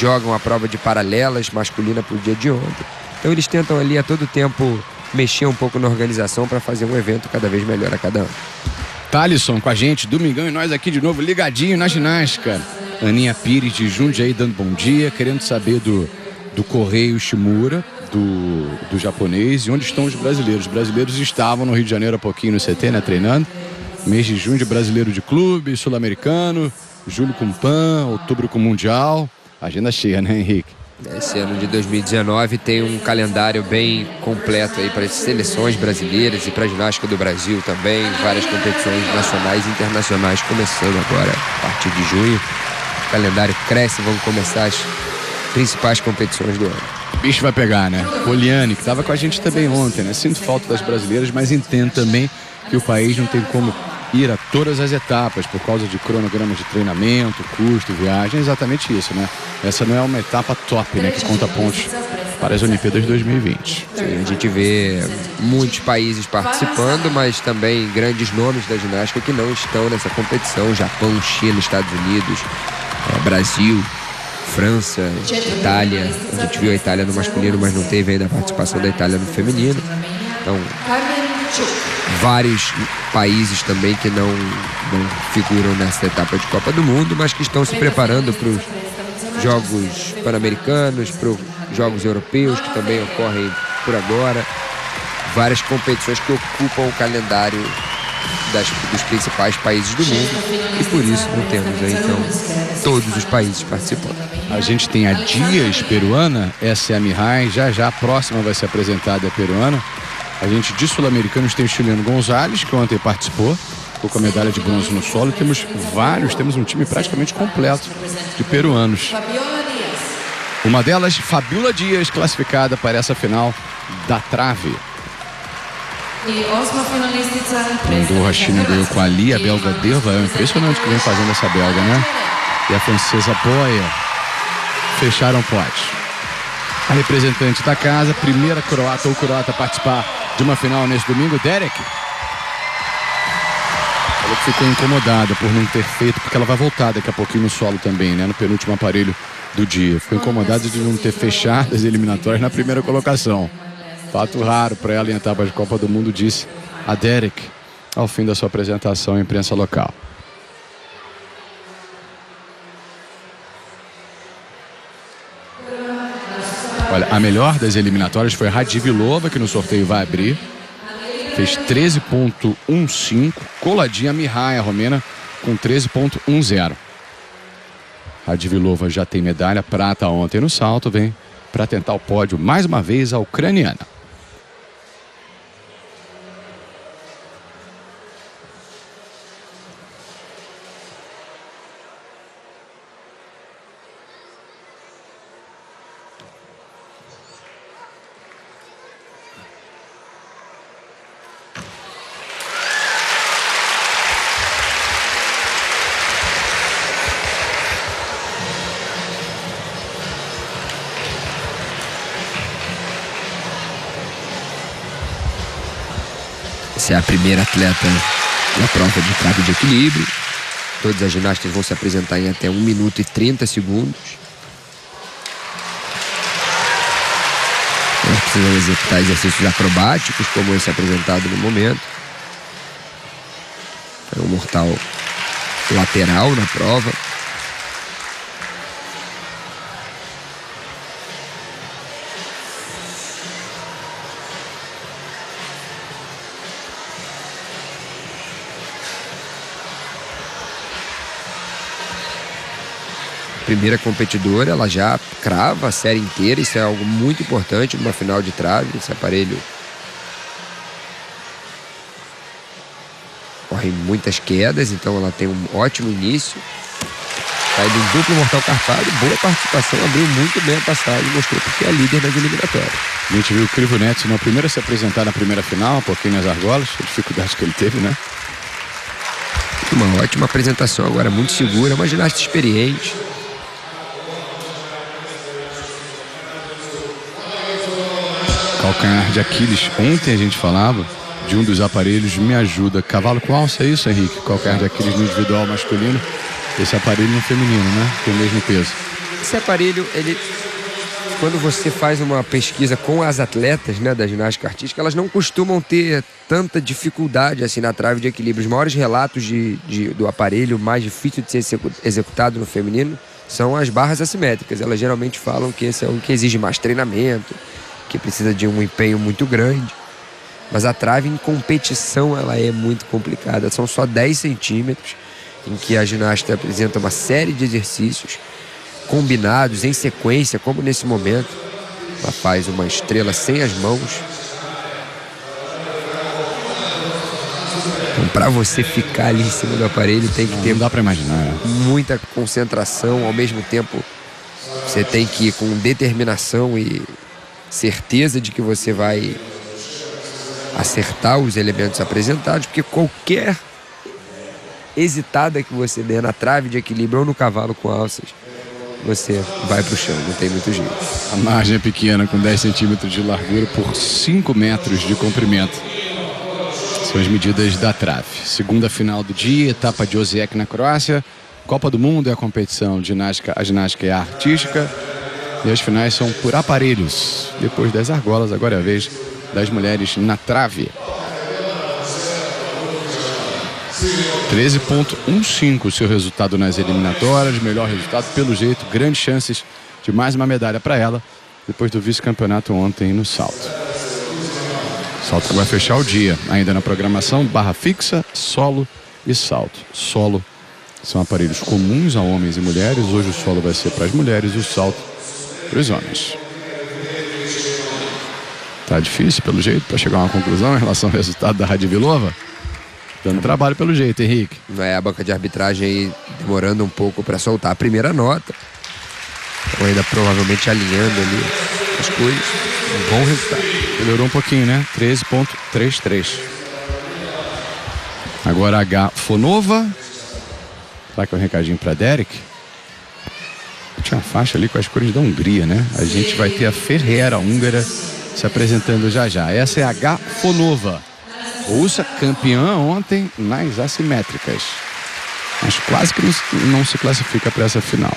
jogam a prova de paralelas masculina para o dia de ontem. Então eles tentam ali a todo tempo mexer um pouco na organização para fazer um evento cada vez melhor a cada ano. Thalisson com a gente, domingão, e nós aqui de novo ligadinho na ginástica. Aninha Pires de Jundiaí dando bom dia, querendo saber do Correio Shimura, do japonês, e onde estão os brasileiros. Os brasileiros estavam no Rio de Janeiro há pouquinho no CT, né, treinando. Mês de junho de brasileiro de clube, sul-americano, julho com PAN, outubro com Mundial. Agenda cheia, né, Henrique? Esse ano de 2019 tem um calendário bem completo aí para as seleções brasileiras e para a ginástica do Brasil também. Várias competições nacionais e internacionais começando agora a partir de junho. O calendário cresce, vão começar as principais competições do ano. O bicho vai pegar, né? Poliane, que estava com a gente também ontem, né? Sinto falta das brasileiras, mas entendo também que o país não tem como ir a todas as etapas por causa de cronogramas de treinamento, custo, viagem. É exatamente isso, né? Essa não é uma etapa top, né? Que conta pontos para as Olimpíadas de 2020. Sim, a gente vê muitos países participando, mas também grandes nomes da ginástica que não estão nessa competição. Japão, China, Estados Unidos, Brasil, França, Itália. A gente viu a Itália no masculino, mas não teve ainda a participação da Itália no feminino. Então, vários países também que não figuram nessa etapa de Copa do Mundo, mas que estão se preparando para os Jogos Pan-Americanos, para os Jogos Europeus, que também ocorrem por agora. Várias competições que ocupam o calendário dos principais países do mundo, e por isso não temos aí, então, todos os países participando. A gente tem a Dias peruana, essa é a Mihai, já a próxima vai ser apresentada, a peruana. A gente de sul-americanos tem o chileno Gonzalez, que ontem participou, ficou com a medalha de bronze no solo. Temos um time praticamente completo de peruanos. Uma delas, Fabiola Dias, classificada para essa final da trave. Mandou a China, ganhou com a Lia, a belga Derva. É impressionante o que vem fazendo essa belga, né? E a francesa Boia fecharam potes. A representante da casa, primeira croata ou croata a participar de uma final nesse domingo, Derek. Ela ficou incomodada por não ter feito, porque ela vai voltar daqui a pouquinho no solo também, né? No penúltimo aparelho do dia. Ficou incomodada de não ter fechado as eliminatórias na primeira colocação. Fato raro para ela em etapa de Copa do Mundo, disse a Derek ao fim da sua apresentação à imprensa local. Olha, a melhor das eliminatórias foi a Radivilova, que no sorteio vai abrir. Fez 13.15, coladinha a Mihai, a romena, com 13.10. Radivilova já tem medalha prata ontem no salto, vem para tentar o pódio mais uma vez a ucraniana. Essa é a primeira atleta na prova de trave de equilíbrio. Todas as ginastas vão se apresentar em até 1 minuto e 30 segundos. Elas precisam executar exercícios acrobáticos, como esse apresentado no momento. É um mortal lateral na prova. Primeira competidora, ela já crava a série inteira. Isso é algo muito importante numa final de trave. Esse aparelho corre muitas quedas, então ela tem um ótimo início. Sai de um duplo mortal carpado, boa participação, abriu muito bem a passagem, mostrou porque é líder nas eliminatórias. A gente viu o Crivo Neto no primeiro a se apresentar na primeira final, um pouquinho nas argolas, a dificuldade que ele teve, né? Uma ótima apresentação agora, muito segura, uma ginasta experiente. Calcanhar de Aquiles. Ontem a gente falava de um dos aparelhos Me Ajuda. Cavalo com alça, é isso, Henrique? Calcanhar de Aquiles no individual masculino. Esse aparelho no feminino, né? Tem o mesmo peso. Esse aparelho, quando você faz uma pesquisa com as atletas, né, da ginástica artística, elas não costumam ter tanta dificuldade assim na trave de equilíbrio. Os maiores relatos do aparelho mais difícil de ser executado no feminino são as barras assimétricas. Elas geralmente falam que esse é o que exige mais treinamento, que precisa de um empenho muito grande. Mas a trave em competição, ela é muito complicada. São só 10 centímetros em que a ginasta apresenta uma série de exercícios combinados em sequência, como nesse momento. Ela faz uma estrela sem as mãos. Então, para você ficar ali em cima do aparelho, tem que ter, não dá para imaginar, muita concentração. Ao mesmo tempo, você tem que ir com determinação e certeza de que você vai acertar os elementos apresentados, porque qualquer hesitada que você der na trave de equilíbrio ou no cavalo com alças, você vai pro chão, não tem muito jeito. A margem é pequena, com 10 centímetros de largura por 5 metros de comprimento. São as medidas da trave. Segunda final do dia, etapa de Osijek na Croácia. Copa do Mundo é a competição de ginástica, a ginástica é a artística. E as finais são por aparelhos. Depois das argolas, agora é a vez das mulheres na trave. 13,15 o seu resultado nas eliminatórias. Melhor resultado, pelo jeito, grandes chances de mais uma medalha para ela, depois do vice-campeonato ontem no salto. Salto que vai fechar o dia. Ainda na programação, barra fixa, solo e salto. Solo são aparelhos comuns a homens e mulheres. Hoje o solo vai ser para as mulheres e o salto para os homens. Tá difícil, pelo jeito, para chegar a uma conclusão em relação ao resultado da Radvilova. Dando trabalho pelo jeito, Henrique. A banca de arbitragem aí demorando um pouco para soltar a primeira nota. Ou ainda provavelmente alinhando ali as coisas. Um bom resultado. Melhorou um pouquinho, né? 13,33. Agora H. Fonova. Será que é um recadinho para Derek? Tinha uma faixa ali com as cores da Hungria, né? A gente vai ter a Ferreira húngara se apresentando já já. Essa é a H. Fonova. Russa, campeã ontem nas assimétricas. Mas quase que não se classifica para essa final.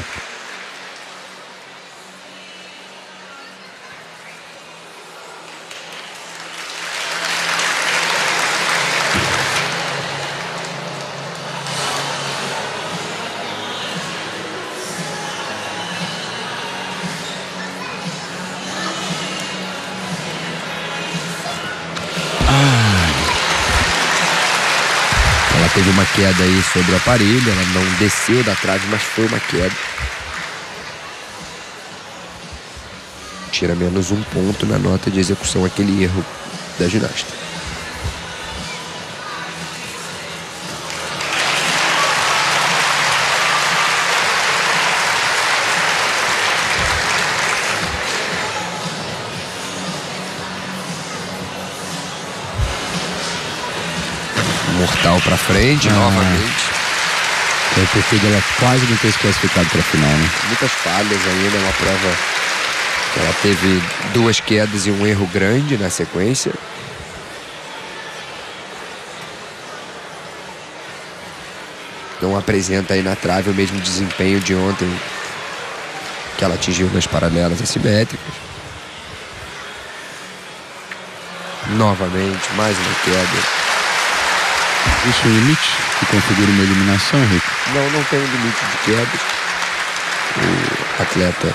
Teve uma queda aí sobre o aparelho, ela não desceu da trave, mas foi uma queda. Tira menos um ponto na nota de execução, aquele erro da ginasta. Mortal pra frente, novamente. É porque ela quase não ter se classificado pra final, né? Muitas falhas ainda, uma prova que ela teve 2 quedas e um erro grande na sequência. Não apresenta aí na trave o mesmo desempenho de ontem que ela atingiu nas paralelas assimétricas. Novamente, mais uma queda. Existe um limite que configura uma eliminação, Henrique? Não tem um limite de quedas. O atleta,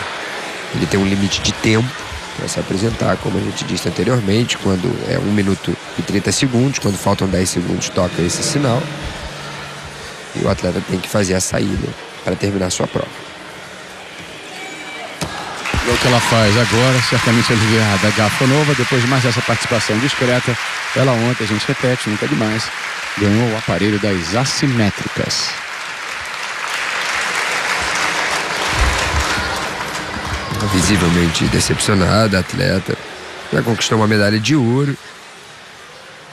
ele tem um limite de tempo para se apresentar, como a gente disse anteriormente, quando é 1 minuto e 30 segundos, quando faltam 10 segundos toca esse sinal. E o atleta tem que fazer a saída para terminar sua prova. É o que ela faz agora, certamente aliviada a H. Fonova, depois de mais essa participação discreta. Ela ontem, a gente repete, nunca demais, ganhou o aparelho das assimétricas. Visivelmente decepcionada, a atleta. Já conquistou uma medalha de ouro.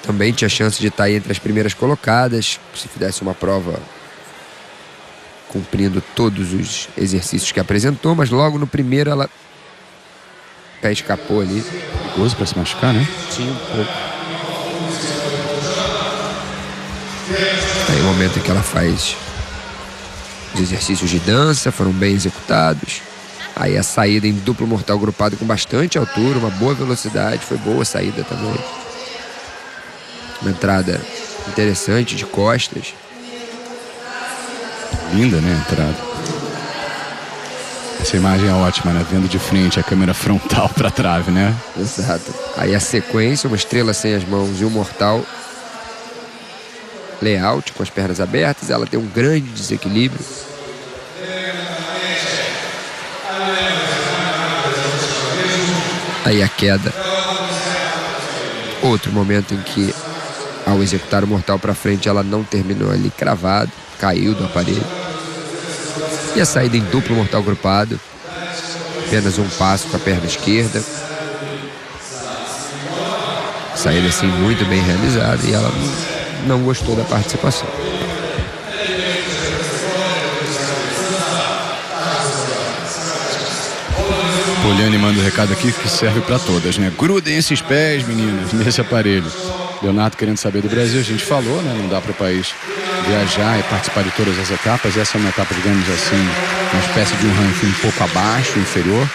Também tinha chance de estar aí entre as primeiras colocadas, se fizesse uma prova cumprindo todos os exercícios que apresentou, mas logo no primeiro ela pé escapou ali. Perigoso para se machucar, né? Sim, um pouco. Aí o momento em que ela faz os exercícios de dança, foram bem executados. Aí a saída em duplo mortal grupado com bastante altura, uma boa velocidade, foi boa a saída também. Uma entrada interessante de costas. Linda, né, a entrada. Essa imagem é ótima, né? Vendo de frente a câmera frontal pra trave, né? Exato. Aí a sequência, uma estrela sem as mãos e um mortal layout com as pernas abertas. Ela tem um grande desequilíbrio. Aí a queda. Outro momento em que, ao executar o mortal para frente, ela não terminou ali cravado, caiu do aparelho. E a saída em duplo mortal grupado. Apenas um passo com a perna esquerda. Saída assim muito bem realizada e ela não gostou da participação. Poliane manda um recado aqui que serve para todas, né? Grudem esses pés, meninas, nesse aparelho. Leonardo querendo saber do Brasil, a gente falou, né? Não dá para o país viajar e participar de todas as etapas. Essa é uma etapa, digamos assim, uma espécie de um ranking um pouco abaixo, inferior.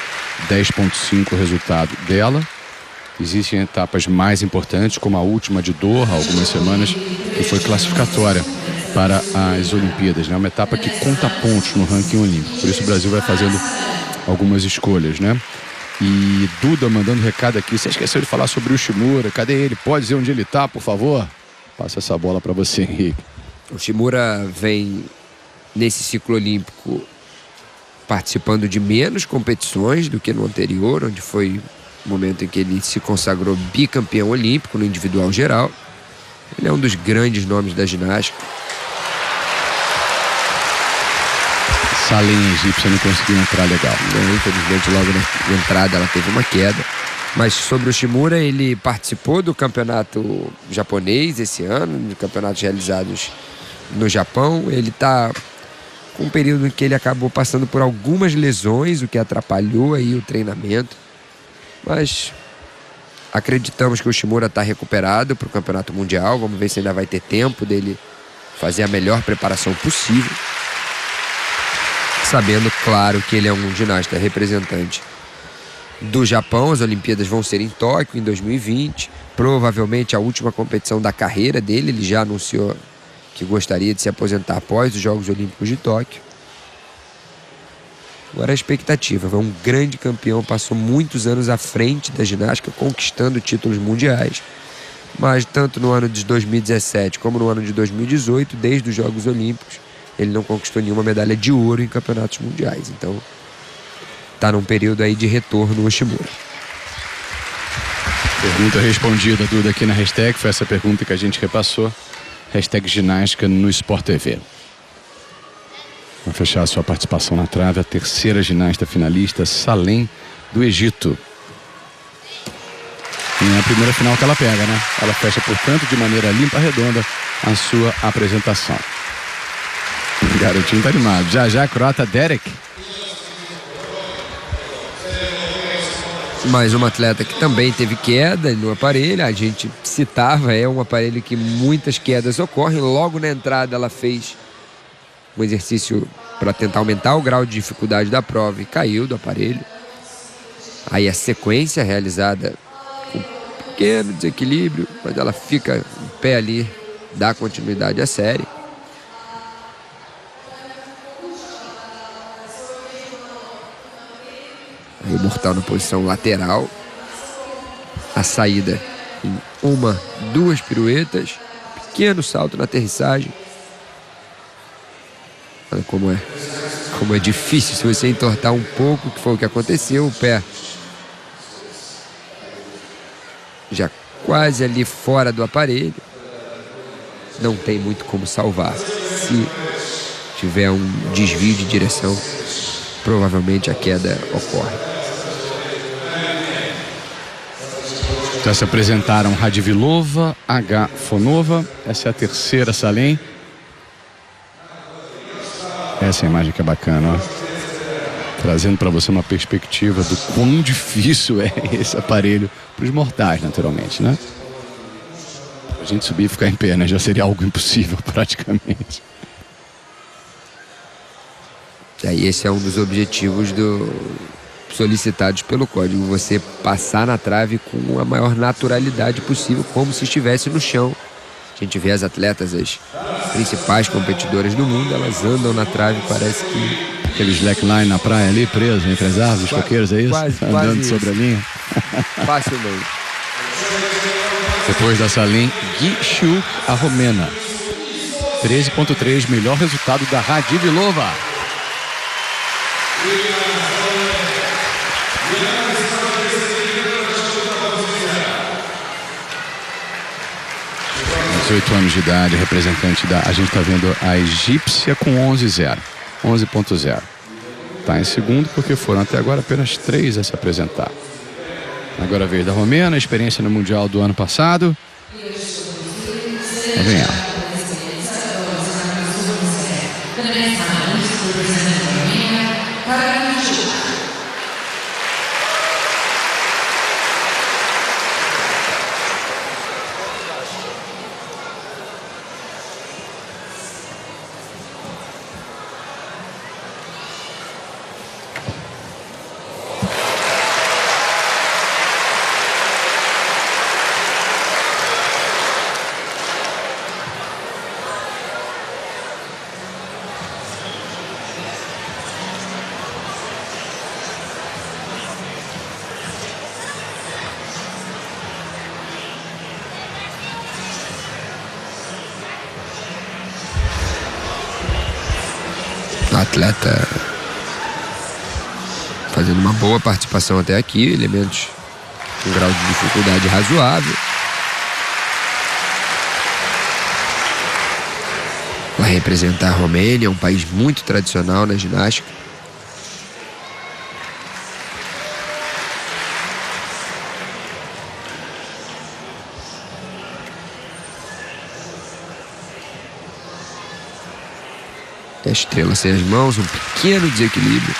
10,5 o resultado dela. Existem etapas mais importantes, como a última de Doha, há algumas semanas, que foi classificatória para as Olimpíadas, né? Uma etapa que conta pontos no ranking olímpico. Por isso o Brasil vai fazendo algumas escolhas, né? E Duda mandando recado aqui. Você esqueceu de falar sobre o Shimura. Cadê ele? Pode dizer onde ele tá, por favor? Passa essa bola para você, Henrique. O Shimura vem nesse ciclo olímpico participando de menos competições do que no anterior, onde foi o momento em que ele se consagrou bicampeão olímpico no individual geral. Ele é um dos grandes nomes da ginástica. Salem egípcia não conseguiu entrar legal. Infelizmente, logo na entrada ela teve uma queda. Mas sobre o Shimura, ele participou do campeonato japonês esse ano, de campeonatos realizados no Japão. Ele está com um período em que ele acabou passando por algumas lesões, o que atrapalhou aí o treinamento. Mas acreditamos que o Shimura está recuperado para o campeonato mundial. Vamos ver se ainda vai ter tempo dele fazer a melhor preparação possível. Sabendo, claro, que ele é um ginasta representante do Japão. As Olimpíadas vão ser em Tóquio em 2020. Provavelmente a última competição da carreira dele. Ele já anunciou que gostaria de se aposentar após os Jogos Olímpicos de Tóquio. Agora a expectativa. É um grande campeão, passou muitos anos à frente da ginástica, conquistando títulos mundiais. Mas tanto no ano de 2017 como no ano de 2018, desde os Jogos Olímpicos, ele não conquistou nenhuma medalha de ouro em campeonatos mundiais. Então, está num período aí de retorno o Shimura. Pergunta respondida, Duda, aqui na hashtag. Foi essa pergunta que a gente repassou. Hashtag ginástica no Sport TV. Vai fechar a sua participação na trave a terceira ginasta finalista, Salem, do Egito. E é a primeira final que ela pega, né? Ela fecha, portanto, de maneira limpa, redonda, a sua apresentação. O garotinho tá animado. Já, croata Derek. Mais uma atleta que também teve queda no aparelho. A gente citava, é um aparelho que muitas quedas ocorrem. Logo na entrada ela fez um exercício para tentar aumentar o grau de dificuldade da prova e caiu do aparelho. Aí a sequência realizada com um pequeno desequilíbrio, mas ela fica em pé ali, dá continuidade à série. Aí o mortal na posição lateral. A saída em 1, 2 piruetas. Pequeno salto na aterrissagem. Olha como é difícil se você entortar um pouco, que foi o que aconteceu. O pé já quase ali fora do aparelho. Não tem muito como salvar. Se tiver um desvio de direção, provavelmente a queda ocorre. Já se apresentaram Radvilova, H. Fonova. Essa é a terceira Salem. Essa é a imagem que é bacana, ó. Trazendo para você uma perspectiva do quão difícil é esse aparelho para os mortais, naturalmente, né? A gente subir e ficar em pé, né? Já seria algo impossível, praticamente. E aí esse é um dos objetivos solicitados pelo código, você passar na trave com a maior naturalidade possível, como se estivesse no chão. A gente vê as atletas, as principais competidoras do mundo, elas andam na trave, parece que... Aquele slackline na praia ali, preso entre as árvores, os coqueiros, é isso? Andando quase sobre a linha. Facilmente. Depois da Salim Guichuk, a romena. 13.3, melhor resultado da Radivilova. Aos 18 anos de idade, representante da... A gente está vendo a egípcia com 11.0. 11.0. Está em segundo porque foram até agora apenas 3 a se apresentar. Agora a vez da romena, experiência no Mundial do ano passado. Vem ela. Atleta fazendo uma boa participação até aqui, elementos com grau de dificuldade razoável. Vai representar a Romênia, um país muito tradicional na ginástica. A estrela sem as mãos, um pequeno desequilíbrio.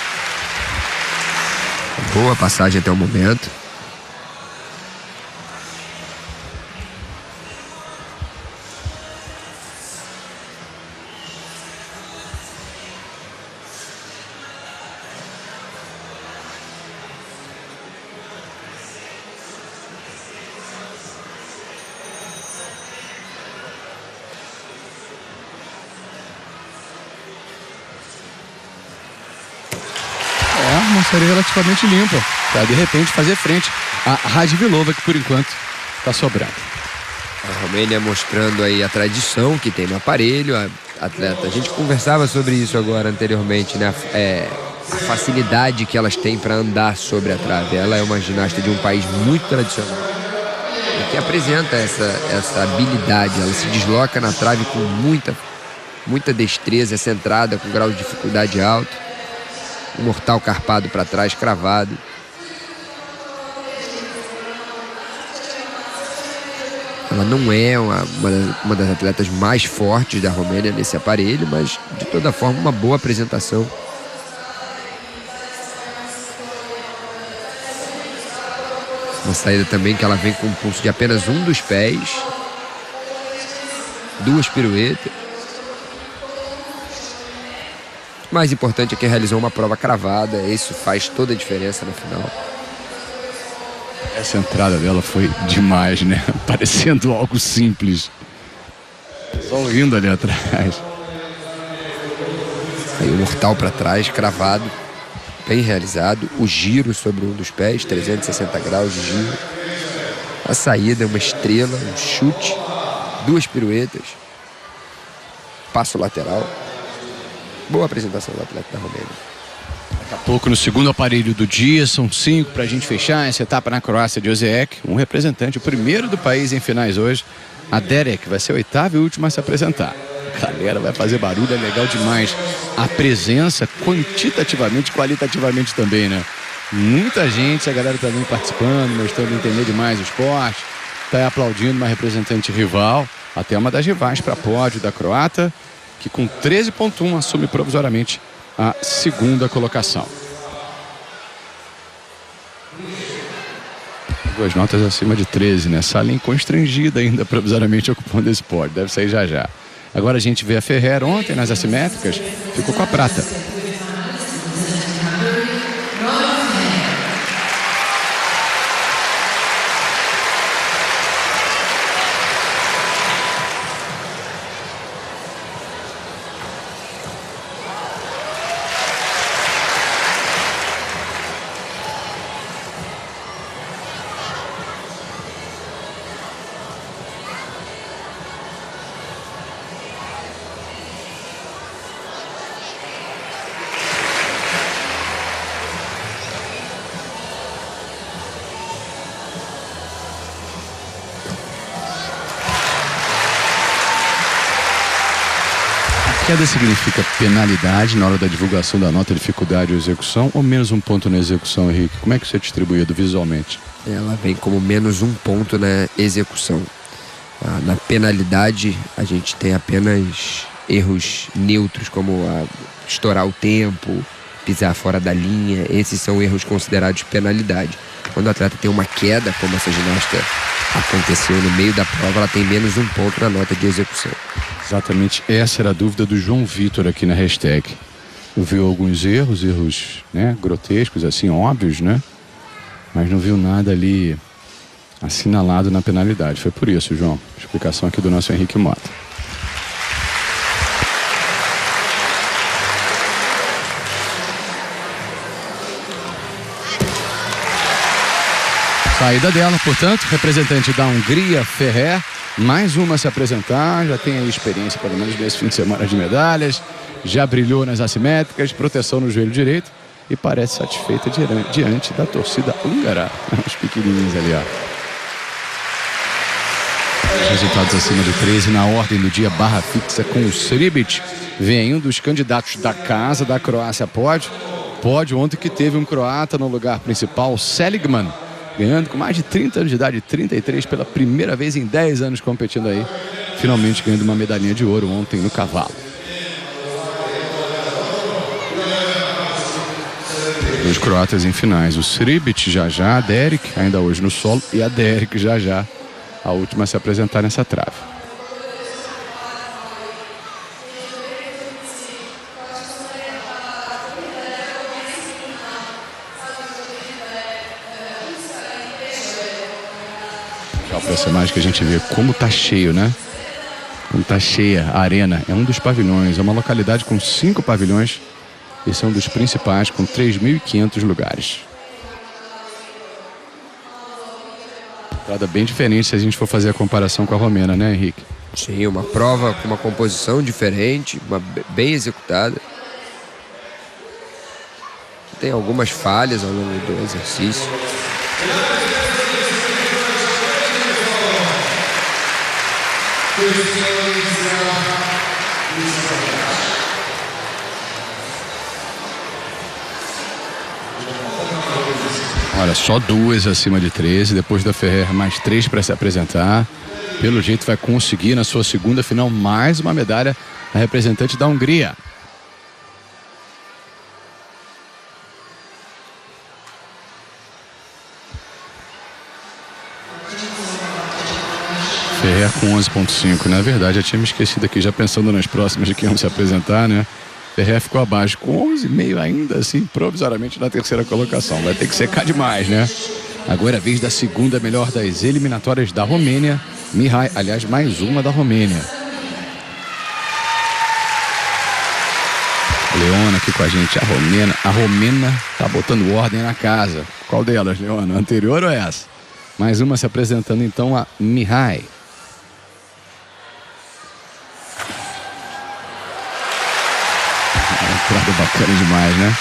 Boa passagem até o momento. Uma série relativamente limpa, para de repente fazer frente a Radivilova, que por enquanto está sobrando. A Romênia mostrando aí a tradição que tem no aparelho, a atleta. A gente conversava sobre isso agora anteriormente, né? A facilidade que elas têm para andar sobre a trave. Ela é uma ginasta de um país muito tradicional e que apresenta essa habilidade. Ela se desloca na trave com muita destreza, centrada, com grau de dificuldade alto. Um mortal carpado para trás, cravado. Ela não é uma das atletas mais fortes da Romênia nesse aparelho, mas de toda forma uma boa apresentação. Uma saída também que ela vem com um pulso de apenas um dos pés. 2 piruetas. O mais importante é que realizou uma prova cravada. Isso faz toda a diferença no final. Essa entrada dela foi demais, né? Parecendo algo simples. Só rindo ali atrás. Aí o mortal para trás, cravado. Bem realizado. O giro sobre um dos pés, 360 graus de giro. A saída, uma estrela, um chute. 2 piruetas. Passo lateral. Boa apresentação do atleta da Romênia. Daqui a pouco, no segundo aparelho do dia, são 5 para a gente fechar essa etapa na Croácia de Osijek. Um representante, o primeiro do país em finais hoje. A Derek vai ser a 8ª e última a se apresentar. A galera vai fazer barulho, é legal demais. A presença, quantitativamente e qualitativamente também, né? Muita gente, a galera também participando, mostrando entender demais o esporte. Está aplaudindo uma representante rival, até uma das rivais para pódio da croata, que com 13.1 assume provisoriamente a 2ª colocação. 2 notas acima de 13, né? Salim constrangida ainda provisoriamente ocupando esse pódio. Deve sair já já. Agora a gente vê a Ferrer ontem nas assimétricas, ficou com a prata. queda significa penalidade na hora da divulgação da nota, dificuldade ou execução, ou menos um ponto na execução, Henrique? Como é que isso é distribuído visualmente? Ela vem como menos um ponto na execução. Na penalidade, a gente tem apenas erros neutros, como estourar o tempo, pisar fora da linha. Esses são erros considerados penalidade. Quando o atleta tem uma queda, como essa ginasta aconteceu no meio da prova, ela tem menos um ponto na nota de execução. Exatamente essa era a dúvida do João Vitor aqui na hashtag. Viu alguns erros, né, grotescos, assim, óbvios, né? Mas não viu nada ali assinalado na penalidade. Foi por isso, João. Explicação aqui do nosso Henrique Mota. Saída dela, portanto, representante da Hungria, Ferrer, mais uma a se apresentar, já tem aí experiência, pelo menos nesse fim de semana, de medalhas, já brilhou nas assimétricas, proteção no joelho direito e parece satisfeita diante da torcida húngara. Os pequenininhos ali, ó. Resultados acima de 13 na ordem do dia, barra fixa com o Sribic. Vem um dos candidatos da casa da Croácia, pódio ontem que teve um croata no lugar principal, Seligman, ganhando com mais de 30 anos de idade, 33 pela primeira vez em 10 anos competindo aí, finalmente ganhando uma medalhinha de ouro ontem no cavalo. Os croatas em finais, o Sribic já, a Derek ainda hoje no solo e a Derek já, a última a se apresentar nessa trave. Essa imagem que a gente vê como tá cheio, né? Como tá cheia a arena. É um dos pavilhões, é uma localidade com 5 pavilhões. Esse é um dos principais, com 3.500 lugares. Entrada bem diferente se a gente for fazer a comparação com a romena, né, Henrique? Sim, uma prova com uma composição diferente, bem executada. Tem algumas falhas ao longo do exercício. Olha, só 2 acima de 13, depois da Ferrer mais 3 para se apresentar. Pelo jeito vai conseguir na sua segunda final mais uma medalha, a representante da Hungria. Ferrer com 11.5, na verdade, já tinha me esquecido aqui, já pensando nas próximas de que iam se apresentar, né? Ferrer ficou abaixo com 11,5 ainda assim, provisoriamente na terceira colocação. Vai ter que secar demais, né? Agora é a vez da segunda melhor das eliminatórias da Romênia. Mihai, aliás, mais uma da Romênia. Leona aqui com a gente, a romena tá botando ordem na casa. Qual delas, Leona? A anterior ou essa? Mais uma se apresentando então, a Mihai. Entrada bacana demais, né?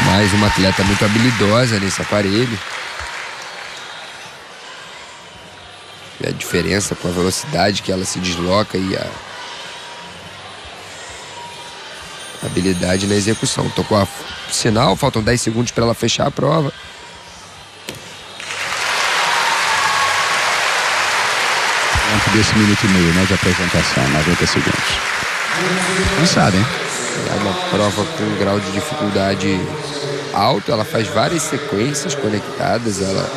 Mais uma atleta muito habilidosa nesse aparelho. E a diferença com a velocidade que ela se desloca e a habilidade na execução. Tocou a sinal, faltam 10 segundos para ela fechar a prova. desse minuto e meio, né, de apresentação, 90 segundos. Cansado, hein? É uma prova com um grau de dificuldade alto, ela faz várias sequências conectadas, elas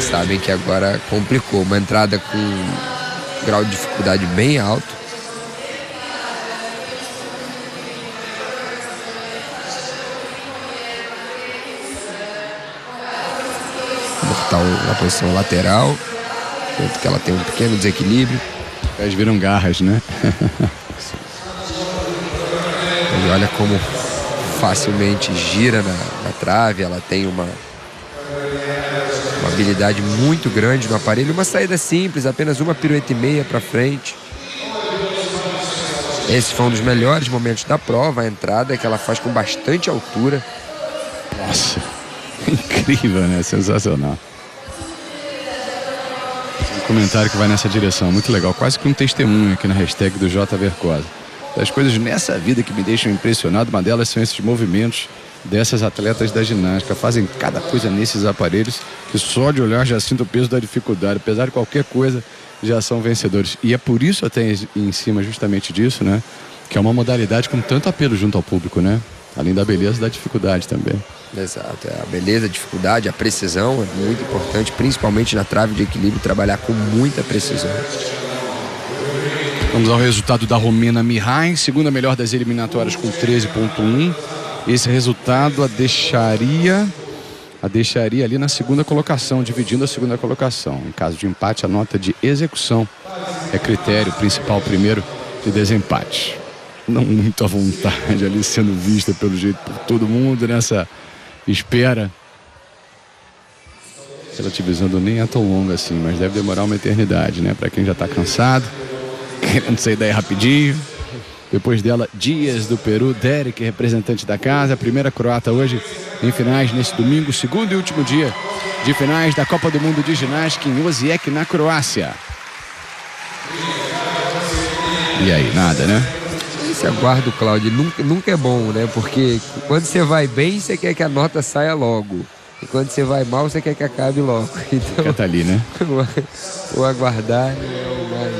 sabem que agora complicou. Uma entrada com um grau de dificuldade bem alto. Mortal na posição lateral, tanto que ela tem um pequeno desequilíbrio. Elas viram garras, né? E olha como facilmente gira na trave. Ela tem uma habilidade muito grande no aparelho. Uma saída simples, apenas uma pirueta e meia para frente. Esse foi um dos melhores momentos da prova, a entrada que ela faz com bastante altura. Nossa, incrível, né? Sensacional. Um comentário que vai nessa direção, muito legal. Quase que um testemunho aqui na hashtag do J Vercosa. Das coisas nessa vida que me deixam impressionado, uma delas são esses movimentos dessas atletas da ginástica. Fazem cada coisa nesses aparelhos que só de olhar já sinto o peso da dificuldade. Apesar de qualquer coisa, já são vencedores. E é por isso até em cima justamente disso, né? Que é uma modalidade com tanto apelo junto ao público, né? Além da beleza, da dificuldade também. Exato, a beleza, a dificuldade, a precisão é muito importante, principalmente na trave de equilíbrio, trabalhar com muita precisão. Vamos ao resultado da romena Mihai, segunda melhor das eliminatórias com 13.1. Esse resultado a deixaria ali na segunda colocação, dividindo a segunda colocação. Em caso de empate, a nota de execução é critério principal primeiro de desempate. Não muito à vontade ali sendo vista pelo jeito por todo mundo nessa espera. Relativizando, nem é tão longa assim, mas deve demorar uma eternidade, né? Para quem já está cansado, querendo sair daí rapidinho. Depois dela, Dias do Peru, Derek, representante da casa, a primeira croata hoje em finais nesse domingo, segundo e último dia de finais da Copa do Mundo de Ginástica em Osijek, na Croácia. E aí, nada, né? Esse aguardo, Cláudio, nunca é bom, né? Porque quando você vai bem, você quer que a nota saia logo. E quando você vai mal, você quer que acabe logo. Então, quer tá ali, né? o aguardar não é o mais...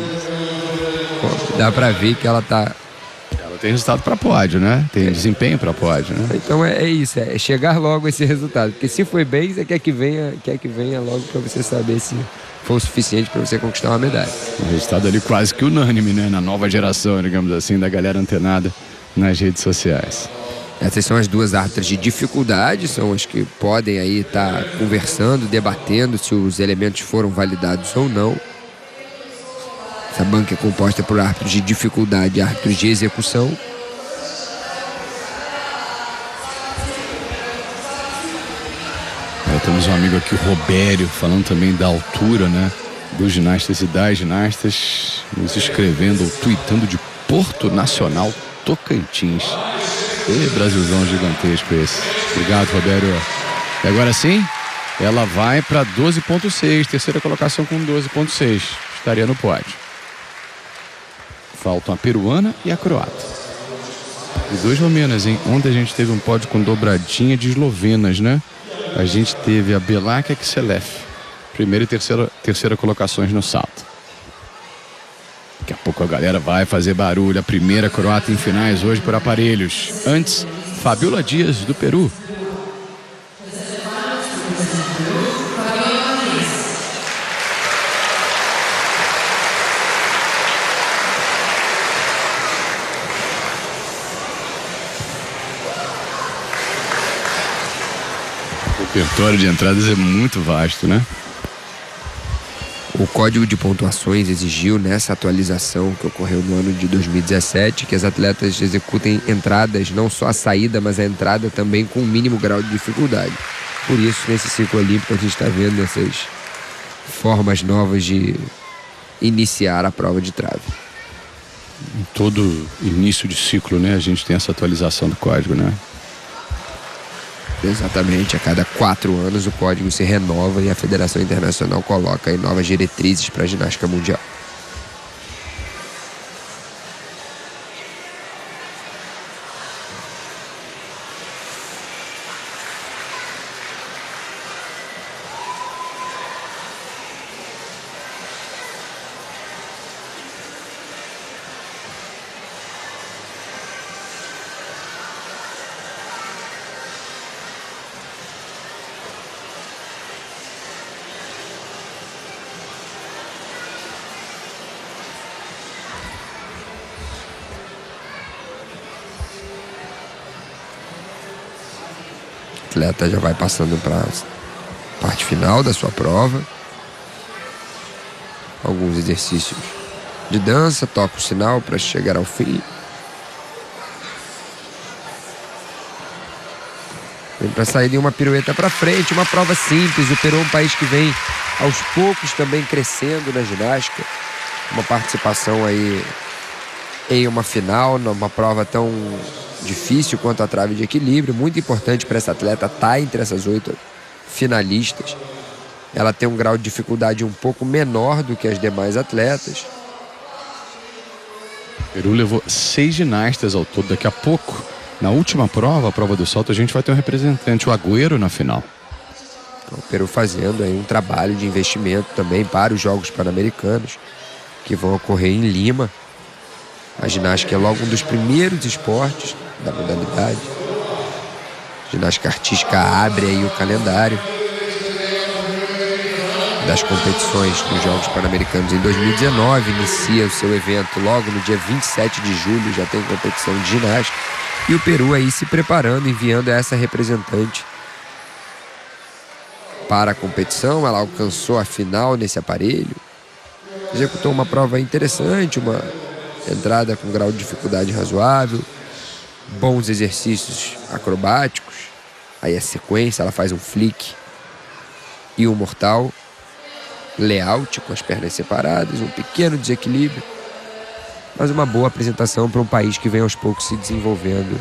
Bom, dá pra ver que ela tá... Ela tem resultado pra pódio, né? Tem desempenho pra pódio, né? Então é isso, é chegar logo a esse resultado. Porque se foi bem, você quer que venha logo pra você saber se foi o suficiente para você conquistar uma medalha. Um resultado ali quase que unânime, né? Na nova geração, digamos assim, da galera antenada nas redes sociais. Essas são as duas árbitras de dificuldade, são as que podem aí estar conversando, debatendo se os elementos foram validados ou não. Essa banca é composta por árbitros de dificuldade e árbitros de execução. Temos um amigo aqui, o Robério, falando também da altura, né? Dos ginastas e das ginastas, nos escrevendo ou tweetando de Porto Nacional, Tocantins. E Brasilzão gigantesco esse. Obrigado, Robério. E agora sim, ela vai para 12.6, terceira colocação com 12.6. Estaria no pódio. Faltam a peruana e a croata. E duas romenas, hein? Ontem a gente teve um pódio com dobradinha de eslovenas, né? A gente teve a Belac e a Kselef. Primeira e terceira colocações no salto. Daqui a pouco a galera vai fazer barulho. A primeira croata em finais hoje por aparelhos. Antes, Fabiola Dias, do Peru. O repertório de entradas é muito vasto, né? O Código de Pontuações exigiu nessa atualização que ocorreu no ano de 2017 que as atletas executem entradas, não só a saída, mas a entrada também com o mínimo grau de dificuldade. Por isso, nesse ciclo olímpico, a gente está vendo essas formas novas de iniciar a prova de trave. Em todo início de ciclo, né? A gente tem essa atualização do código, né? Exatamente, a cada 4 anos o código se renova e a Federação Internacional coloca aí novas diretrizes para a ginástica mundial. atleta já vai passando para a parte final da sua prova. Alguns exercícios de dança, toca o sinal para chegar ao fim. Vem para sair de uma pirueta para frente, uma prova simples. O Peru é um país que vem aos poucos também crescendo na ginástica. Uma participação aí em uma final, numa prova tão difícil quanto a trave de equilíbrio. Muito importante para essa atleta estar entre essas 8 finalistas. Ela tem um grau de dificuldade um pouco menor do que as demais atletas. O Peru levou 6 ginastas ao todo. Daqui a pouco, na última prova, a prova do salto, a gente vai ter um representante, o Agüero, na final. O Peru fazendo aí um trabalho de investimento também para os Jogos Pan-Americanos, que vão ocorrer em Lima. A ginástica é logo um dos primeiros esportes da modalidade. A ginástica artística abre aí o calendário das competições dos Jogos Pan-Americanos em 2019. Inicia o seu evento logo no dia 27 de julho, já tem competição de ginástica. E o Peru aí se preparando, enviando essa representante para a competição. Ela alcançou a final nesse aparelho, executou uma prova interessante, uma entrada com grau de dificuldade razoável, bons exercícios acrobáticos. Aí a sequência, ela faz um flick e um mortal, layout com as pernas separadas, um pequeno desequilíbrio, mas uma boa apresentação para um país que vem aos poucos se desenvolvendo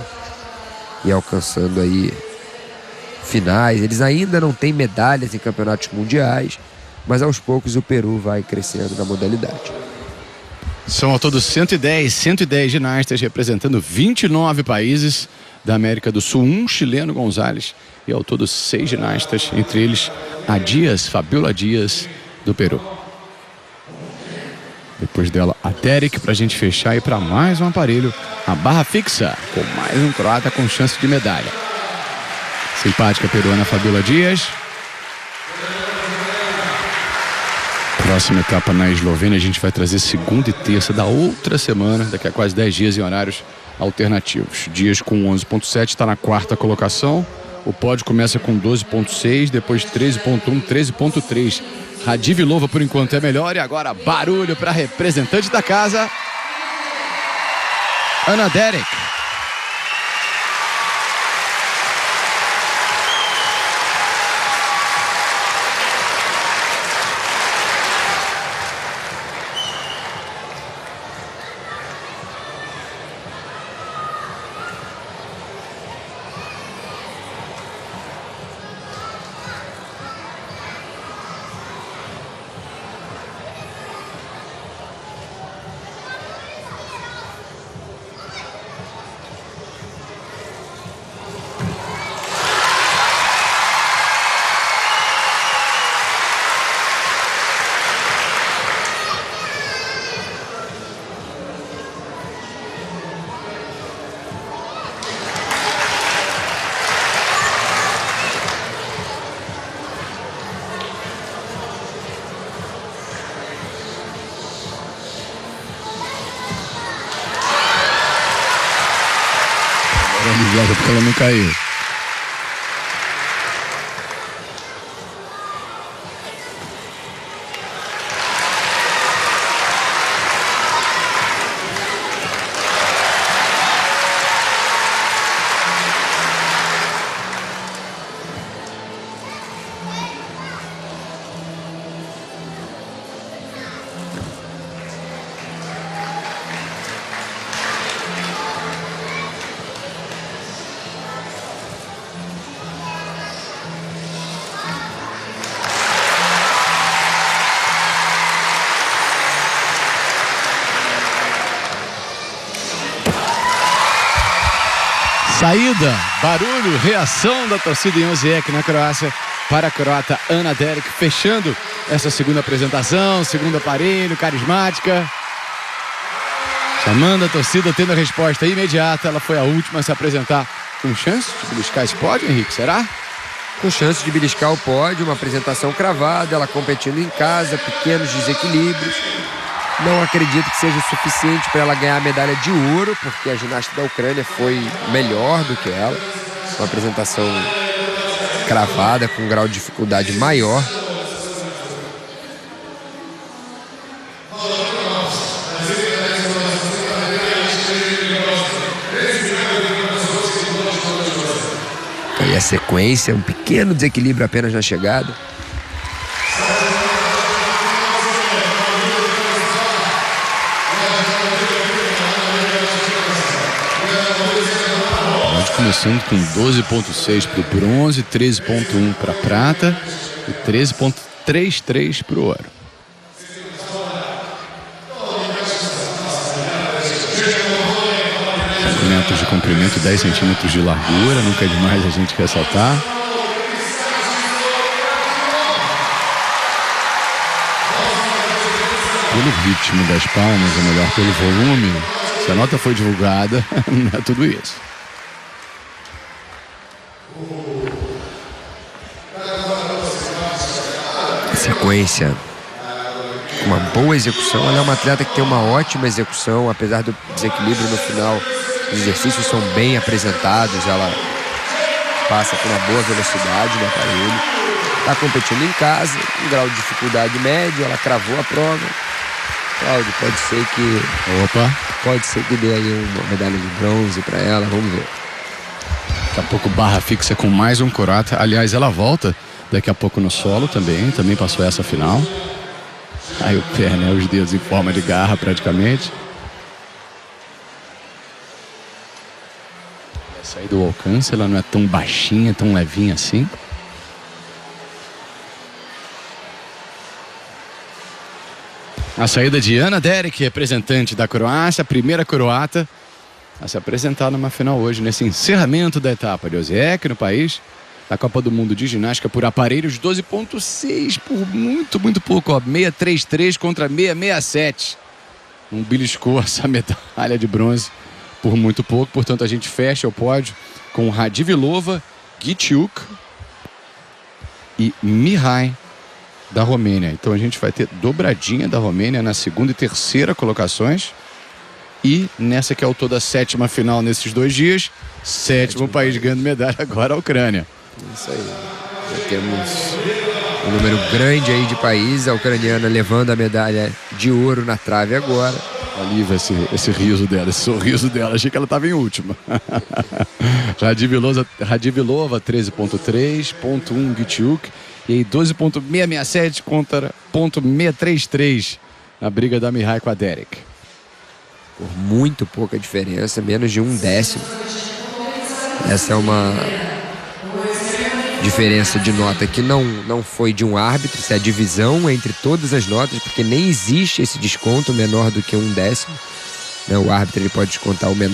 e alcançando aí finais. Eles ainda não têm medalhas em campeonatos mundiais, mas aos poucos o Peru vai crescendo na modalidade. São ao todo 110 ginastas representando 29 países da América do Sul, um chileno, Gonzalez, e ao todo 6 ginastas, entre eles a Dias, Fabiola Dias, do Peru. Depois dela, a Derek, pra gente fechar, e para mais um aparelho, a barra fixa, com mais um croata com chance de medalha. Simpática peruana Fabiola Dias. Próxima etapa na Eslovênia, a gente vai trazer segunda e terça da outra semana, daqui a quase 10 dias, em horários alternativos. Dias com 11.7, está na 4ª colocação. O pódio começa com 12.6, depois 13.1, 13.3. Radivillova por enquanto é melhor, e agora barulho para representante da casa, Ana Derek. Porque ela não caiu. Saída, barulho, reação da torcida em Osijek, na Croácia, para a croata Ana Derek, fechando essa segunda apresentação, segundo aparelho, carismática. Chamando a torcida, tendo a resposta imediata. Ela foi a última a se apresentar, com chance de beliscar esse pódio, Henrique, será? Com chance de beliscar o pódio, uma apresentação cravada, ela competindo em casa, pequenos desequilíbrios. Não acredito que seja o suficiente para ela ganhar a medalha de ouro, porque a ginasta da Ucrânia foi melhor do que ela. Uma apresentação cravada com um grau de dificuldade maior. Aí a sequência, um pequeno desequilíbrio apenas na chegada. Começando com 12,6 para o bronze, 13,1 para a prata e 13,33 para o ouro. Metros de comprimento, 10 centímetros de largura, nunca é demais a gente ressaltar. Pelo ritmo das palmas, ou melhor, pelo volume, se a nota foi divulgada, não é tudo isso. Sequência, uma boa execução. Ela é uma atleta que tem uma ótima execução, apesar do desequilíbrio no final. Os exercícios são bem apresentados, ela passa por uma boa velocidade no aparelho. Está competindo em casa, um grau de dificuldade médio, ela cravou a prova. Cláudio, pode ser que dê aí uma medalha de bronze para ela, vamos ver. Daqui a pouco barra fixa com mais um croata. Aliás, ela volta daqui a pouco no solo também passou essa final. Aí o pé, né? Os dedos em forma de garra praticamente. Essa aí do alcance, ela não é tão baixinha, tão levinha assim. A saída de Ana Derek, representante da Croácia, a primeira croata a se apresentar numa final hoje, nesse encerramento da etapa de Osijek, no país, da Copa do Mundo de Ginástica por aparelhos, 12,6 por muito pouco, ó, 633 contra 667. Não beliscou essa medalha de bronze por muito pouco, portanto a gente fecha o pódio com Radivilova, Giciuk e Mihai da Romênia. Então a gente vai ter dobradinha da Romênia na segunda e terceira colocações. E nessa que é o toda a sétima final nesses 2 dias, sétimo país ganhando medalha agora, a Ucrânia. Isso aí. Já temos um número grande aí de países. A ucraniana levando a medalha de ouro na trave agora. Aliva esse riso dela, esse sorriso dela. Achei que ela estava em última. Radivilova 13,3, 0,1 Giciuk. E aí 12,667 contra 0,633 na briga da Mihai com a Derek. Por muito pouca diferença, menos de 1/10. Essa é uma diferença de nota que não foi de um árbitro, isso é a divisão entre todas as notas, porque nem existe esse desconto menor do que 1/10. O árbitro ele pode descontar o menor